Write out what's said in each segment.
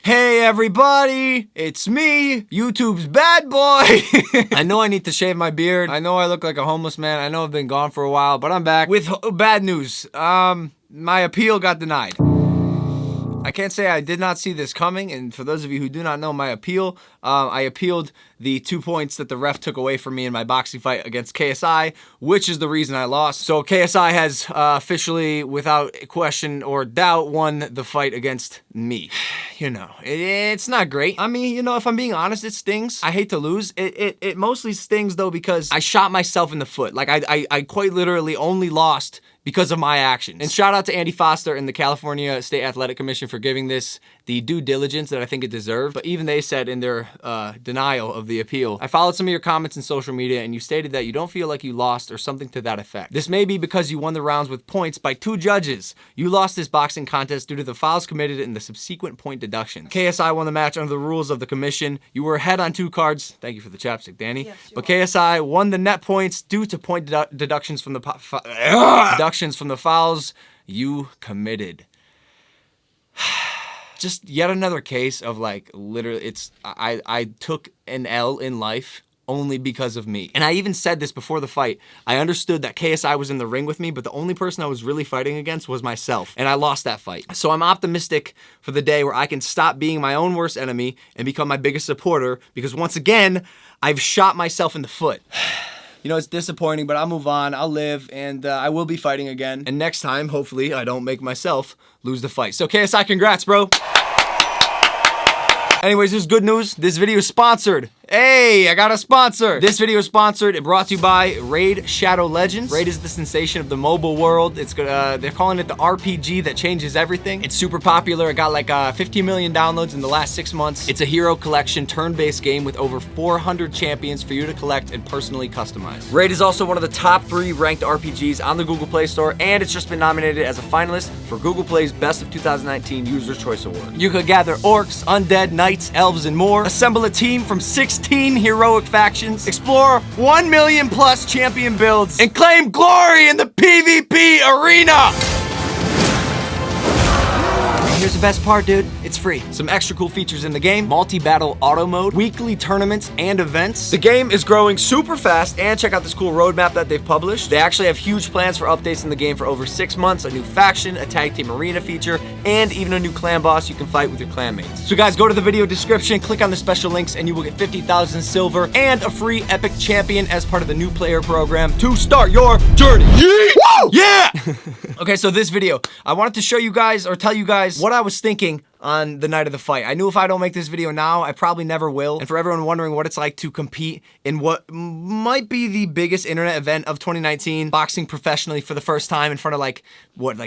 Hey everybody, it's me, YouTube's bad boy. I know I need to shave my beard. I know I look like a homeless man. I know I've been gone for a while, but I'm back with bad news. My appeal got denied. I can't say I did not see this coming, and for those of you who do not know my appeal, I appealed the 2 points that the ref took away from me in my boxing fight against KSI, which is the reason I lost. So KSI has officially, without question or doubt, won the fight against me. You know, it's not great. I mean, you know, if I'm being honest, it stings. I hate to lose. It mostly stings, though, because I shot myself in the foot. Like, I quite literally only lost because of my actions. And shout out to Andy Foster and the California State Athletic Commission for giving this the due diligence that I think it deserved. But even they said in their denial of the appeal, I followed some of your comments in social media and you stated that you don't feel like you lost or something to that effect. This may be because you won the rounds with points by 2 judges. You lost this boxing contest due to the fouls committed and the subsequent point deductions. KSI won the match under the rules of the commission. You were ahead on 2 cards. Thank you for the chapstick, Danny. Yes, but KSI won the net points due to point deductions from the fouls you committed. Just yet another case of, like, literally, I took an L in life only because of me. And I even said this before the fight. I understood that KSI was in the ring with me, but the only person I was really fighting against was myself. And I lost that fight. So I'm optimistic for the day where I can stop being my own worst enemy and become my biggest supporter, because once again, I've shot myself in the foot. You know, it's disappointing, but I'll move on, I'll live, and I will be fighting again. And next time, hopefully, I don't make myself lose the fight. So KSI, congrats, bro. Anyways, this is good news. This video is sponsored. Hey, I got a sponsor. This video is sponsored and brought to you by Raid Shadow Legends. Raid is the sensation of the mobile world. It's they're calling it the RPG that changes everything. It's super popular. It got like 15 million downloads in the last 6 months. It's a hero collection turn-based game with over 400 champions for you to collect and personally customize. Raid is also one of the top 3 ranked RPGs on the Google Play Store, and it's just been nominated as a finalist for Google Play's Best of 2019 User Choice Award. You could gather orcs, undead, knights, elves, and more. Assemble a team from 16 heroic factions, explore 1 million plus champion builds, and claim glory in the PvP arena! Here's the best part, dude. It's free. Some extra cool features in the game: multi-battle auto mode, weekly tournaments and events. The game is growing super fast, and check out this cool roadmap that they've published. They actually have huge plans for updates in the game for over 6 months, a new faction, a tag team arena feature, and even a new clan boss you can fight with your clanmates. So guys, go to the video description, click on the special links, and you will get 50,000 silver and a free epic champion as part of the new player program to start your journey. Woo! Yeah! Okay, so this video, I wanted to show you guys, or tell you guys, what I was thinking on the night of the fight. I knew if I don't make this video now, I probably never will. And for everyone wondering what it's like to compete in what might be the biggest internet event of 2019, boxing professionally for the first time in front of like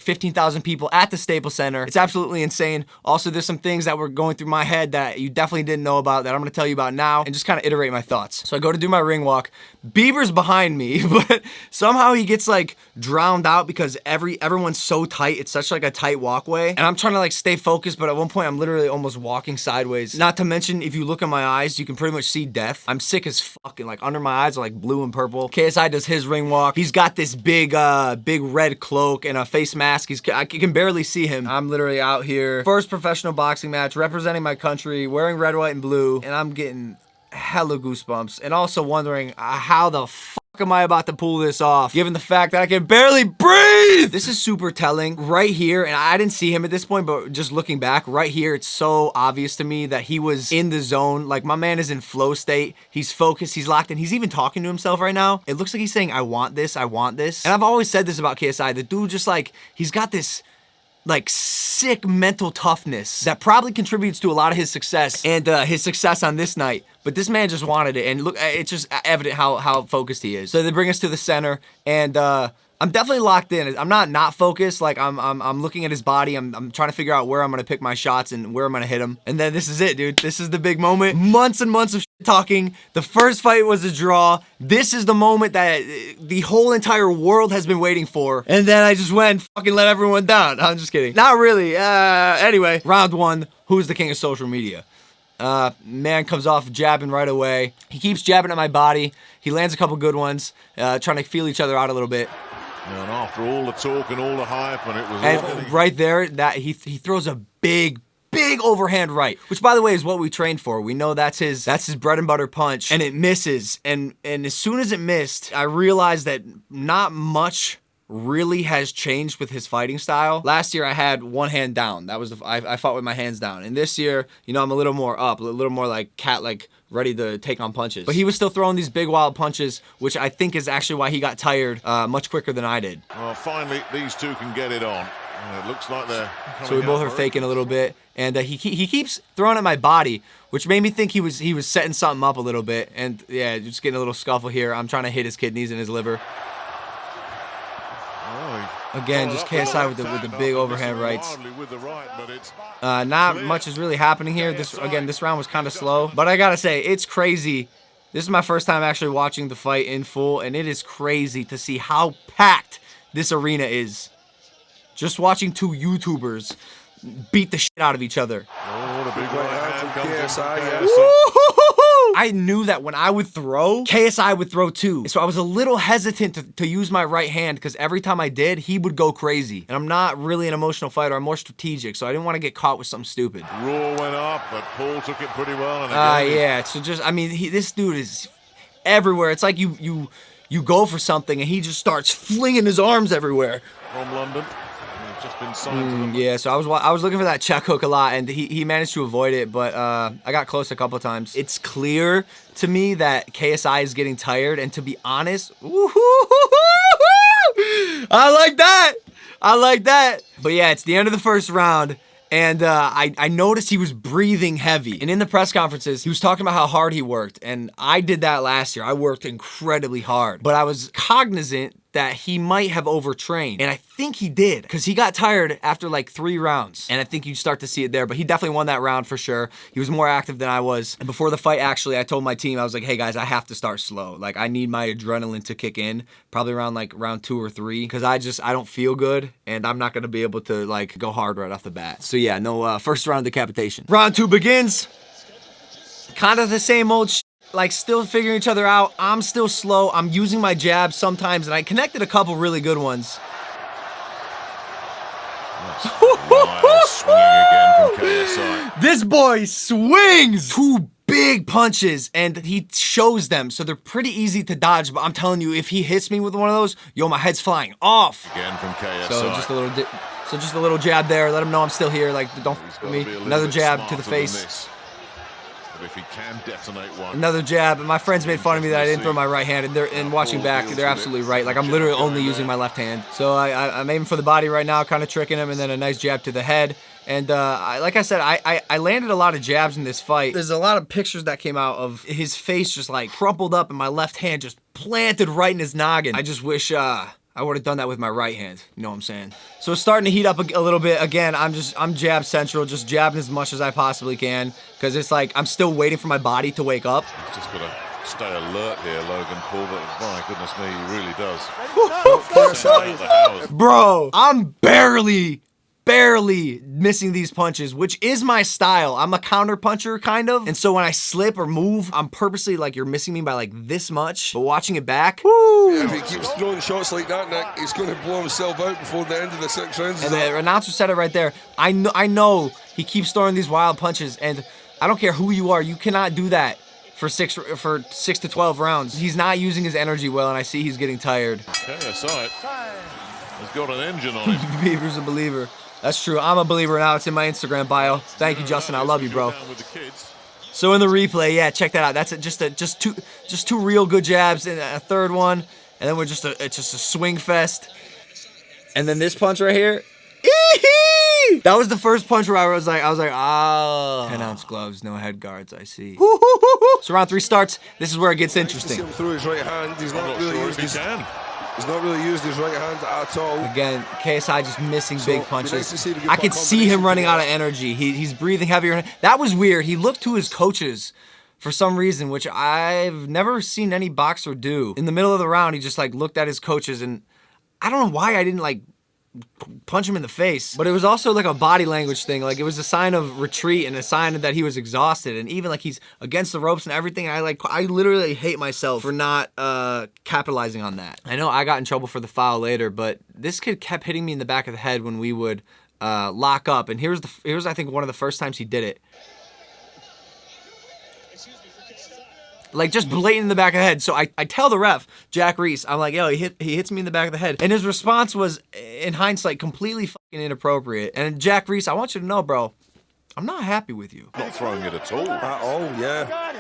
15,000 people at the Staples Center. It's absolutely insane. Also, there's some things that were going through my head that you definitely didn't know about that I'm gonna tell you about now and just kind of iterate my thoughts. So I go to do my ring walk. Bieber's behind me, but somehow he gets like drowned out because everyone's so tight. It's such like a tight walkway. And I'm trying to like stay focused, but at one point I'm literally almost walking sideways. Not to mention, if you look in my eyes, you can pretty much see death. I'm sick as fucking, like under my eyes are like blue and purple. KSI does his ring walk. He's got this big red cloak and a face mask. I can barely see him. I'm literally out here. First professional boxing match, representing my country, wearing red, white, and blue, and I'm getting hella goosebumps. And also wondering how the fuck am I about to pull this off, given the fact that I can barely breathe? This is super telling right here, and I didn't see him at this point, but just looking back right here, it's so obvious to me that he was in the zone. Like, my man is in flow state. He's focused, he's locked in, he's even talking to himself right now. It looks like he's saying, I want this, I want this. And I've always said this about KSI, the dude just like, he's got this like sick mental toughness that probably contributes to a lot of his success and his success on this night. But this man just wanted it, and look, it's just evident how focused he is. So they bring us to the center, and I'm definitely locked in. I'm not focused. Like I'm looking at his body. I'm trying to figure out where I'm gonna pick my shots and where I'm gonna hit him. And then this is it, dude. This is the big moment. Months and months of shit talking. The first fight was a draw. This is the moment that the whole entire world has been waiting for. And then I just went and fucking let everyone down. I'm just kidding. Not really. Anyway, round 1. Who's the king of social media? Man comes off jabbing right away. He keeps jabbing at my body. He lands a couple good ones, trying to feel each other out a little bit. And after all the talk and all the hype, and it was and right there, that he throws a big big overhand right, which by the way is what we trained for. We know that's his bread and butter punch, and it misses. And as soon as it missed, I realized that not much really has changed with his fighting style. Last year I had one hand down. That was I fought with my hands down. And this year, you know, I'm a little more up, a little more like cat, like ready to take on punches. But he was still throwing these big wild punches, which I think is actually why he got tired much quicker than I did. Well, finally these two can get it on. It looks like they're so we both are faking a little bit, and he keeps throwing at my body, which made me think he was setting something up a little bit. And yeah, just getting a little scuffle here. I'm trying to hit his kidneys and his liver. Again, just KSI with the big overhand rights. Not much is really happening here. This round was kind of slow, but I gotta say, it's crazy. This is my first time actually watching the fight in full, and it is crazy to see how packed this arena is. Just watching two YouTubers beat the shit out of each other. Oh, what a big right hand from KSI. I knew that when I would throw, KSI would throw too. So I was a little hesitant to use my right hand, because every time I did, he would go crazy. And I'm not really an emotional fighter. I'm more strategic, so I didn't want to get caught with something stupid. Roar went up, but Paul took it pretty well. And yeah, so just, I mean, this dude is everywhere. It's like you go for something and he just starts flinging his arms everywhere. From London. Just been signed yeah, so I was looking for that check hook a lot, and he managed to avoid it, but I got close a couple of times. It's clear to me that KSI is getting tired, and to be honest, I like that. I like that. But yeah, it's the end of the first round. And I noticed he was breathing heavy. And in the press conferences, he was talking about how hard he worked. And I did that last year. I worked incredibly hard. But I was cognizant that he might have overtrained. And I think he did, because he got tired after like 3 rounds. And I think you start to see it there. But he definitely won that round for sure. He was more active than I was. And before the fight, actually, I told my team, I was like, hey guys, I have to start slow. Like, I need my adrenaline to kick in, probably around like round 2 or 3, because I don't feel good. And I'm not going to be able to like go hard right off the bat. So yeah, no first round decapitation. Round 2 begins. Kind of the same old shit. Like, still figuring each other out. I'm still slow. I'm using my jabs sometimes, and I connected a couple really good ones. Swinging again from KSI. This boy swings! 2 big punches, and he shows them, so they're pretty easy to dodge, but I'm telling you, if he hits me with one of those, yo, my head's flying off. Again from KSI. So just a little jab there. Let him know I'm still here. Like, don't f me. Another jab to the face. But if he can detonate one. Another jab. My friends made fun of me that I didn't throw my right hand, and watching back, they're absolutely right. Like, I'm literally only using my left hand. So I'm aiming for the body right now, kind of tricking him, and then a nice jab to the head. And like I said, I landed a lot of jabs in this fight. There's a lot of pictures that came out of his face just like crumpled up and my left hand just planted right in his noggin. I just wish I would have done that with my right hand. You know what I'm saying? So it's starting to heat up a little bit. Again, I'm jab central, just jabbing as much as I possibly can, because it's like I'm still waiting for my body to wake up. He's just got to stay alert here, Logan Paul, but my goodness me, he really does. Bro, I'm barely missing these punches, which is my style. I'm a counter puncher, kind of. And so when I slip or move, I'm purposely like, you're missing me by like this much. But watching it back, woo! Yeah, if he keeps throwing shots like that, Nick, he's going to blow himself out before the end of the 6 rounds. And the announcer said it right there. I know he keeps throwing these wild punches, and I don't care who you are, you cannot do that for 6 to 12 rounds. He's not using his energy well, and I see he's getting tired. Okay, I saw it. He's got an engine on him. Believer's a believer. That's true. I'm a believer now. It's in my Instagram bio. Thank you, Justin. I love you, bro. So in the replay, yeah, check that out. That's just two real good jabs and a third one, and then it's just a swing fest. And then this punch right here. Ee-hee! That was the first punch where I was like, oh. 10-ounce gloves, no head guards, I see. So round 3 starts. This is where it gets interesting. Through his right hand, he's not really used his hand. He's not really used his right hand at all. Again, KSI just missing big punches. I could see him running out of energy. He's breathing heavier. That was weird. He looked to his coaches for some reason, which I've never seen any boxer do. In the middle of the round, he just like looked at his coaches, and I don't know why I didn't like punch him in the face. But it was also like a body language thing. Like, it was a sign of retreat and a sign that he was exhausted, and even like he's against the ropes and everything. I literally hate myself for not capitalizing on that. I know I got in trouble for the foul later, but this kid kept hitting me in the back of the head when we would lock up. And here's I think one of the first times he did it. Like, just blatant in the back of the head. So I tell the ref, Jack Reese, I'm like, yo, he hits me in the back of the head. And his response was, in hindsight, completely fucking inappropriate. And Jack Reese, I want you to know, bro, I'm not happy with you. Not throwing it at all. Yeah.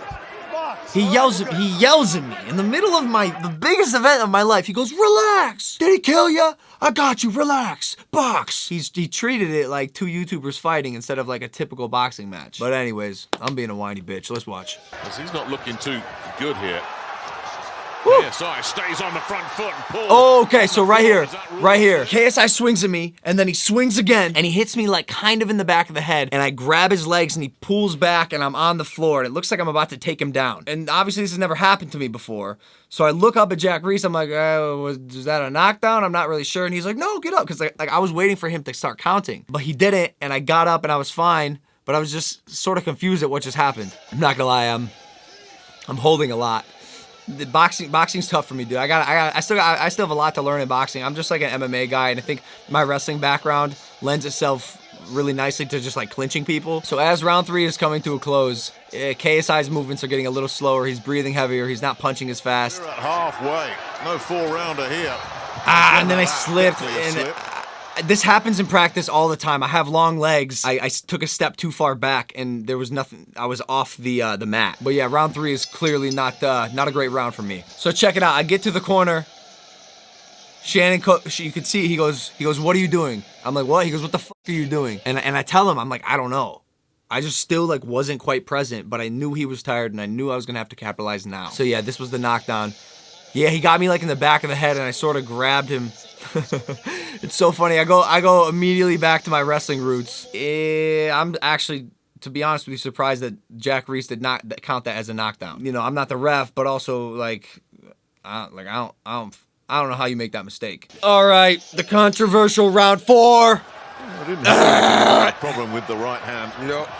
He yells at me in the middle of the biggest event of my life. He goes, relax. Did he kill you? I got you. Relax. Box. He treated it like two YouTubers fighting instead of like a typical boxing match. But anyways, I'm being a whiny bitch. Let's watch. Because he's not looking too good here. Woo. KSI stays on the front foot and pulls. Okay, so right here. KSI swings at me, and then he swings again, and he hits me like kind of in the back of the head, and I grab his legs, and he pulls back, and I'm on the floor, and it looks like I'm about to take him down. And obviously this has never happened to me before, so I look up at Jack Reese, I'm like, was that a knockdown? I'm not really sure, and he's like, no, get up, because like I was waiting for him to start counting, but he didn't, and I got up, and I was fine, but I was just sort of confused at what just happened. I'm not gonna lie, I'm holding a lot. The boxing's tough for me, dude. I still have a lot to learn in boxing. I'm just like an MMA guy, and I think my wrestling background lends itself really nicely to just like clinching people. So as round 3 is coming to a close, KSI's movements are getting a little slower. He's breathing heavier. He's not punching as fast. We're at halfway. No 4-rounder here. And then I slipped. This happens in practice all the time. I have long legs. I took a step too far back, and there was nothing. I was off the mat. But yeah, round 3 is clearly not a great round for me. So check it out. I get to the corner. Shannon, you could see, he goes, what are you doing? I'm like, what? He goes, what the fuck are you doing? And I tell him, I'm like, I don't know. I just still like wasn't quite present, but I knew he was tired, and I knew I was gonna have to capitalize now. So yeah, this was the knockdown. Yeah, he got me like in the back of the head, and I sort of grabbed him. It's so funny. I go immediately back to my wrestling roots. I'm actually, to be honest with you, surprised that Jack Reese did not count that as a knockdown. You know, I'm not the ref, but also like I don't know how you make that mistake. All right, the controversial round 4. I didn't have a problem with the right hand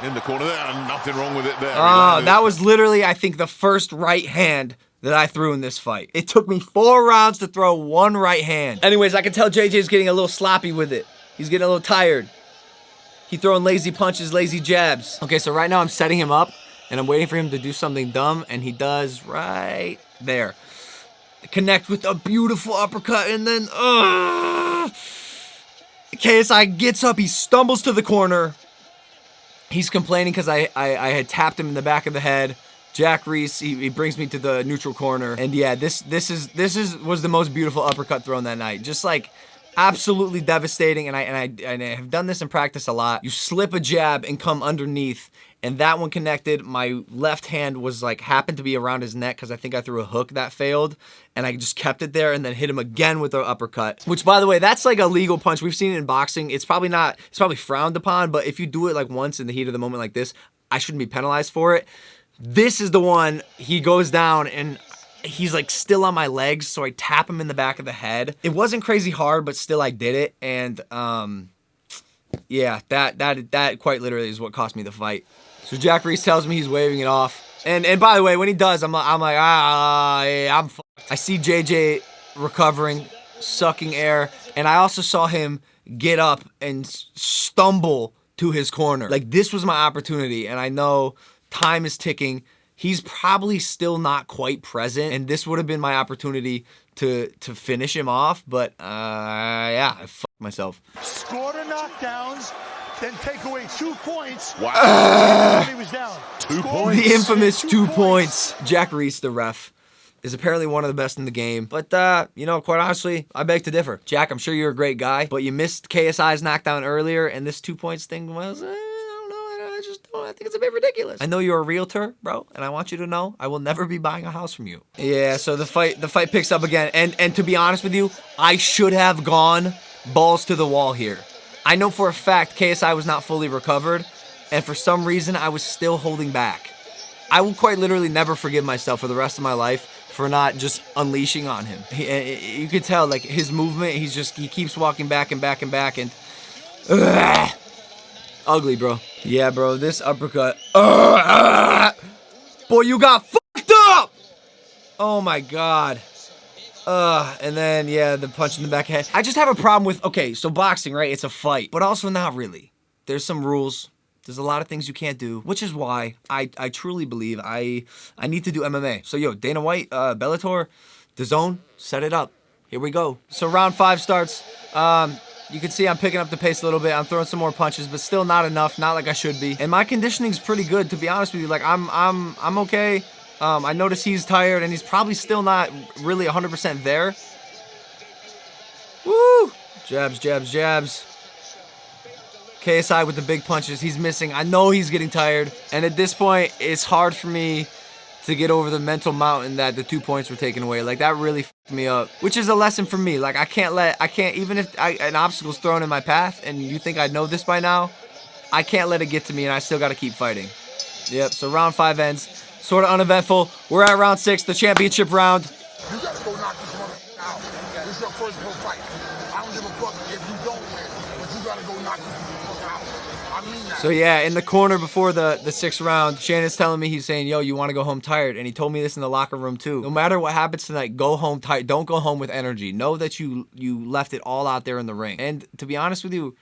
in the corner there, and nothing wrong with it there. That was literally, I think, the first right hand that I threw in this fight. It took me 4 rounds to throw 1 right hand. Anyways, I can tell JJ's getting a little sloppy with it. He's getting a little tired. He's throwing lazy punches, lazy jabs. Okay, so right now I'm setting him up, and I'm waiting for him to do something dumb, and he does right there. Connect with a beautiful uppercut, and then, KSI gets up, he stumbles to the corner. He's complaining because I had tapped him in the back of the head. Jack Reese, he brings me to the neutral corner, and yeah, this was the most beautiful uppercut thrown that night. Just like absolutely devastating, and I have done this in practice a lot. You slip a jab and come underneath, and that one connected. My left hand was like happened to be around his neck because I think I threw a hook that failed, and I just kept it there and then hit him again with the uppercut. Which, by the way, that's like a legal punch. We've seen it in boxing. It's probably frowned upon, but if you do it like once in the heat of the moment like this, I shouldn't be penalized for it. This is the one, he goes down and he's like still on my legs, so I tap him in the back of the head. It wasn't crazy hard, but still I did it, and yeah, that quite literally is what cost me the fight. So Jack Reese tells me he's waving it off, and by the way, when he does, I'm like, I'm fucked. I see JJ recovering, sucking air, and I also saw him get up and stumble to his corner. Like, this was my opportunity, and I know time is ticking. He's probably still not quite present, and this would have been my opportunity to finish him off, but yeah, I fucked myself. Score the knockdowns, then take away 2 points. Wow. When he was down. 2 points. The infamous 2 points. Jack Reese, the ref, is apparently one of the best in the game, but you know, quite honestly, I beg to differ. Jack, I'm sure you're a great guy, but you missed KSI's knockdown earlier, and this 2 points thing was, I think it's a bit ridiculous. I know you're a realtor, bro, and I want you to know I will never be buying a house from you. Yeah, so the fight picks up again, and to be honest with you, I should have gone balls to the wall here. I know for a fact KSI was not fully recovered, and for some reason I was still holding back. I will quite literally never forgive myself for the rest of my life for not just unleashing on him. You could tell, like, his movement, he keeps walking back and back and back, and ugly, bro. Yeah, bro, this uppercut. Boy, you got fucked up! Oh my God. And then, yeah, the punch in the back head. I just have a problem with, okay, so boxing, right? It's a fight, but also not really. There's some rules. There's a lot of things you can't do, which is why I truly believe I need to do MMA. So, yo, Dana White, Bellator, DAZN, set it up. Here we go. So round 5 starts. You can see I'm picking up the pace a little bit. I'm throwing some more punches, but still not enough. Not like I should be. And my conditioning's pretty good, to be honest with you. Like I'm okay. I notice he's tired, and he's probably still not really 100% there. Woo! Jabs, jabs, jabs. KSI with the big punches. He's missing. I know he's getting tired. And at this point, it's hard for me to get over the mental mountain that the 2 points were taken away. Like, that really fucked me up. Which is a lesson for me. Like, I can't, even if an obstacle's thrown in my path, and you think I know this by now, I can't let it get to me, and I still got to keep fighting. Yep, so round 5 ends. Sort of uneventful. We're at round 6, the championship round. You gotta go knock this one out. This is your first pro fight. I don't give a fuck if you don't win, but you gotta go knock this one out. I mean that. So yeah, in the corner before the 6th round, Shannon's telling me, he's saying, yo, you want to go home tired? And he told me this in the locker room too. No matter what happens tonight, go home tired. Don't go home with energy. Know that you left it all out there in the ring. And to be honest with you,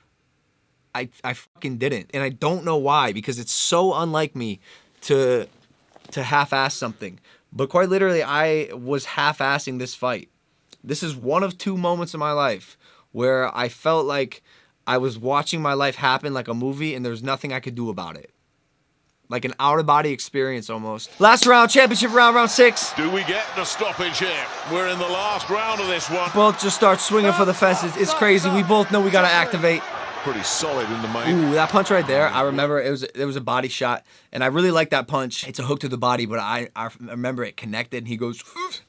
I fucking didn't. And I don't know why, because it's so unlike me to half-ass something. But quite literally, I was half-assing this fight. This is one of 2 moments in my life where I felt like I was watching my life happen like a movie, and there's nothing I could do about it. Like an out-of-body experience almost. Last round, championship round, round 6. Do we get the stoppage here? We're in the last round of this one. Both just start swinging for the fences. It's crazy. We both know we got to activate. Pretty solid in the main. Ooh, that punch right there, I remember it was a body shot, and I really like that punch. It's a hook to the body, but I remember it connected, and he goes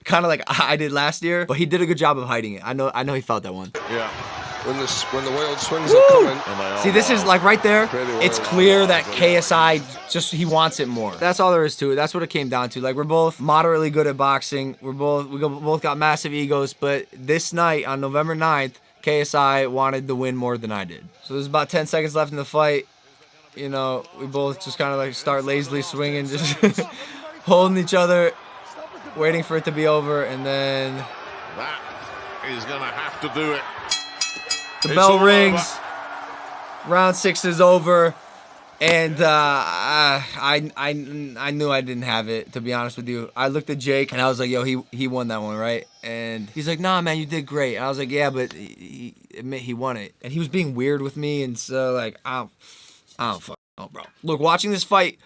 kind of like I did last year, but he did a good job of hiding it. I know he felt that one. Yeah. When the wild swings are coming. See, this is like right there. It's clear that KSI he wants it more. That's all there is to it. That's what it came down to. Like, we're both moderately good at boxing. We both got massive egos, but this night on November 9th, KSI wanted the win more than I did. So there's about 10 seconds left in the fight. You know, we both just kind of like start lazily swinging, just holding each other, waiting for it to be over, and then that is going to have to do it. The bell rings. Round 6 is over. And I knew I didn't have it, to be honest with you. I looked at Jake, and I was like, yo, he won that one, right? And he's like, nah, man, you did great. And I was like, yeah, but he won it. And he was being weird with me, and so, like, I don't fucking know, bro. Look, watching this fight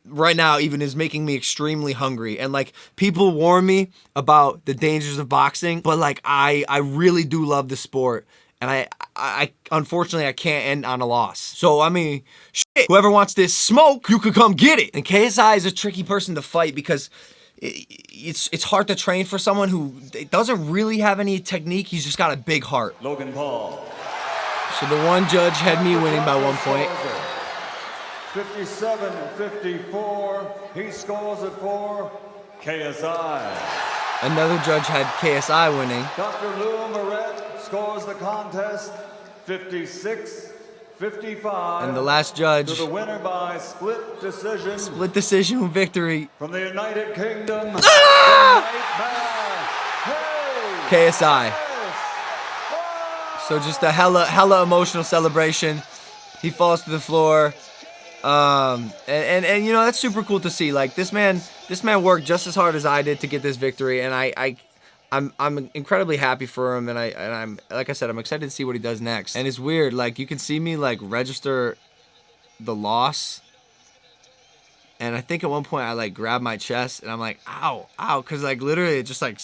right now even is making me extremely hungry. And, like, people warn me about the dangers of boxing, but, like, I really do love the sport. And I unfortunately, I can't end on a loss. So, I mean, shit, whoever wants this smoke, you could come get it. And KSI is a tricky person to fight because it's hard to train for someone who doesn't really have any technique. He's just got a big heart. Logan Paul. So the one judge had me winning by 1 point. 57-54. He scores it for KSI. Another judge had KSI winning. Dr. Lou Moret scores the contest 56-55. And the last judge, to the winner by split decision. Split decision victory. From the United Kingdom. KSI. So just a hella emotional celebration. He falls to the floor. And you know, that's super cool to see. Like, this man worked just as hard as I did to get this victory, and I'm incredibly happy for him, and I'm like I said, I'm excited to see what he does next. And it's weird, like, you can see me like register the loss, and I think at one point I like grabbed my chest and I'm like, ow, because like literally it just like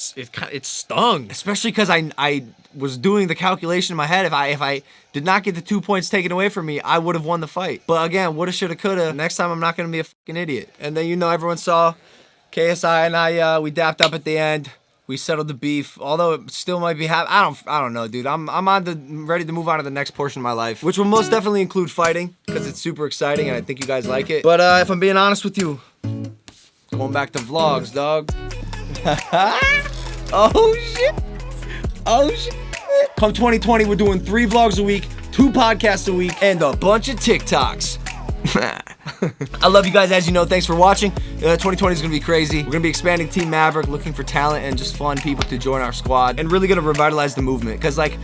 it stung, especially because I was doing the calculation in my head. If I did not get the 2 points taken away from me, I would have won the fight. But again, woulda, shoulda, coulda. Next time I'm not gonna be a fucking idiot. And then, you know, everyone saw KSI and I we dapped up at the end. We settled the beef, although it still might be I don't know, dude. I'm ready to move on to the next portion of my life, which will most definitely include fighting, because it's super exciting and I think you guys like it. But if I'm being honest with you, going back to vlogs, dog. Oh shit. Come 2020, we're doing 3 vlogs a week, 2 podcasts a week, and a bunch of TikToks. I love you guys, as you know. Thanks for watching. 2020 is gonna be crazy. We're gonna be expanding Team Maverick, looking for talent and just fun people to join our squad, and really gonna revitalize the movement, because like,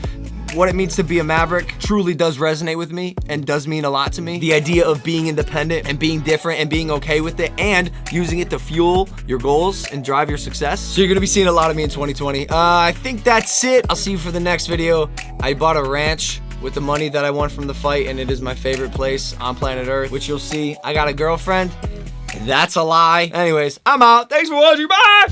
what it means to be a Maverick truly does resonate with me and does mean a lot to me. The idea of being independent and being different and being okay with it and using it to fuel your goals and drive your success. So you're gonna be seeing a lot of me in 2020. I think that's it. I'll see you for the next video. I bought a ranch with the money that I won from the fight, and it is my favorite place on planet Earth, which you'll see. I got a girlfriend. That's a lie. Anyways, I'm out. Thanks for watching. Bye!